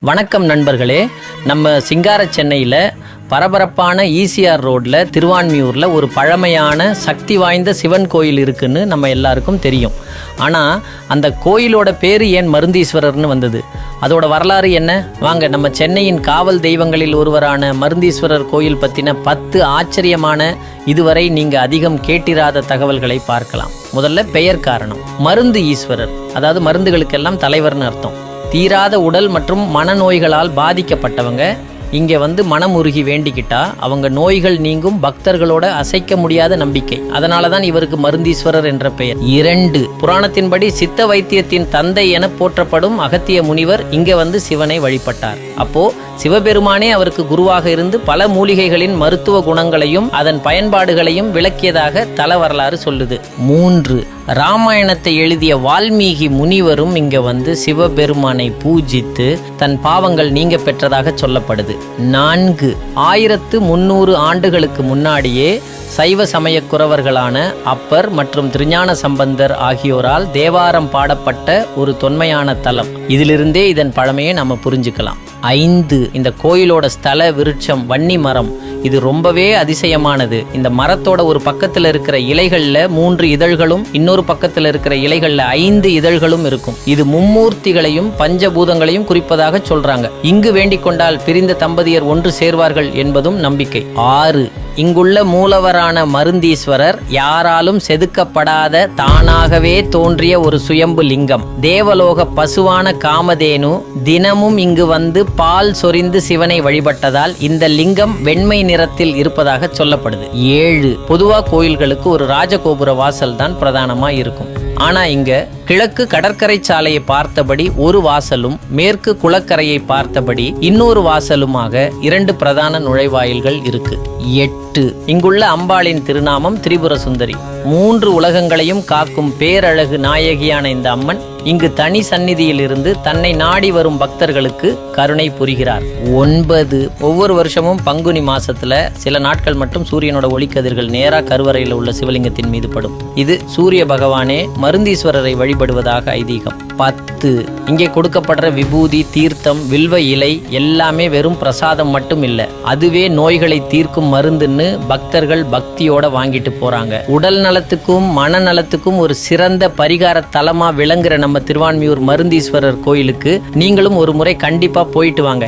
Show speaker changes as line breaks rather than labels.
வணக்கம் நண்பர்களே. நம்ம சிங்கார சென்னையில் பரபரப்பான ஈசிஆர் ரோட்டில் திருவான்மியூரில் ஒரு பழமையான சக்தி வாய்ந்த சிவன் கோயில் இருக்குன்னு நம்ம எல்லாருக்கும் தெரியும். ஆனால் அந்த கோயிலோட பேர் ஏன் மருந்தீஸ்வரர்னு வந்தது? அதோட வரலாறு என்ன? வாங்க நம்ம சென்னையின் காவல் தெய்வங்களில் ஒருவரான மருந்தீஸ்வரர் கோயில் பற்றின 10 ஆச்சரியமான இதுவரை நீங்கள் அதிகம் கேட்டிராத தகவல்களை பார்க்கலாம். முதல்ல பெயர் காரணம். மருந்து ஈஸ்வரர், அதாவது மருந்துகளுக்கெல்லாம் தலைவர்னு அர்த்தம். தீராத உடல் மற்றும் மனநோய்களால் பாதிக்கப்பட்டவங்க இங்கே மனமுருகி வேண்டிக்கிட்டா அவங்க நோய்கள் நீங்கும் பக்தர்களோட அசைக்க முடியாத நம்பிக்கை. அதனால தான் இவருக்கு மருந்தீஸ்வரர் என்ற பெயர். 2, புராணத்தின்படி சித்த வைத்தியத்தின் தந்தை என போற்றப்படும் அகத்திய முனிவர் இங்கே சிவனை வழிபட்டார். அப்போ சிவபெருமானே அவருக்கு குருவாக இருந்து பல மூலிகைகளின் மருத்துவ குணங்களையும் அதன் பயன்பாடுகளையும் விளக்கியதாக தல வரலாறு சொல்லுது. 3, ராமாயணத்தை எழுதிய வால்மீகி முனிவரும் இங்க சிவபெருமானை பூஜித்து தன் பாவங்கள் நீங்க பெற்றதாக சொல்லப்படுது. 4, 1300 ஆண்டுகளுக்கு முன்னாடியே சைவ சமய குறவர்களான அப்பர் மற்றும் திருஞான சம்பந்தர் ஆகியோரால் தேவாரம் பாடப்பட்ட ஒரு தொன்மையான தலம். இதிலிருந்தே இதன் பழமையை நம்ம புரிஞ்சுக்கலாம். 5, இந்த கோயிலோட ஸ்தல விருட்சம் வன்னி மரம். இது ரொம்பவே அதிசயமானது. இந்த மரத்தோட ஒரு பக்கத்தில் இருக்கிற இலைகள்ல 3 இதழ்களும் இன்னொரு பக்கத்தில் இருக்கிற இலைகள்ல 5 இதழ்களும் இருக்கும். இது மும்மூர்த்திகளையும் பஞ்சபூதங்களையும் குறிப்பதாக சொல்றாங்க. இங்கு வேண்டிக் கொண்டால் பிரிந்த தம்பதியர் ஒன்று சேர்வார்கள் என்பதும் நம்பிக்கை. 6, இங்குள்ள மூலவரான மருந்தீஸ்வரர் யாராலும் செதுக்கப்படாத தானாகவே தோன்றிய ஒரு சுயம்பு லிங்கம். தேவலோக பசுவான காமதேனு தினமும் இங்கு பால் சொரிந்து சிவனை வழிபட்டதால் இந்த லிங்கம் வெண்மை நிறத்தில் இருப்பதாக சொல்லப்படுது. 7, பொதுவா கோயில்களுக்கு ஒரு ராஜகோபுர வாசல் தான் பிரதானமா இருக்கும். ஆனா இங்க கிழக்கு கடற்கரை சாலையை பார்த்தபடி ஒரு வாசலும் மேற்கு குளக்கரையை பார்த்தபடி இன்னொரு வாசலுமாக 2 பிரதான நுழைவாயில்கள் இருக்கு. 8, இங்குள்ள அம்பாளின் திருநாமம் திரிபுர சுந்தரி. 3 உலகங்களையும் காக்கும் பேரழகு நாயகியான இந்த அம்மன் இங்கு தனி சந்நிதியில் இருந்து தன்னை நாடி வரும் பக்தர்களுக்கு கருணை புரிகிறார். 9, ஒவ்வொரு வருஷமும் பங்குனி மாசத்துல சில நாட்கள் மட்டும் சூரியனோட ஒளிக்கதிர்கள் நேரா கருவறையில் உள்ள சிவலிங்கத்தின் மீது படும். இது சூரிய பகவானே மருந்தீஸ்வரரை வழிபடுவதாக ஐதீகம். 10, இங்கே கொடுக்கப்படுற விபூதி, தீர்த்தம், வில்வ இலை எல்லாமே வெறும் பிரசாதம் மட்டும் இல்ல, அதுவே நோய்களை தீர்க்கும் மருந்துன்னு பக்தர்கள் பக்தியோட வாங்கிட்டு போறாங்க. உடல் நலத்துக்கும் மனநலத்துக்கும் ஒரு சிறந்த பரிகார தலமா விளங்குற நம்ம திருவான்மியூர் மருந்தீஸ்வரர் கோயிலுக்கு நீங்களும் ஒரு முறை கண்டிப்பா போயிட்டு வாங்க.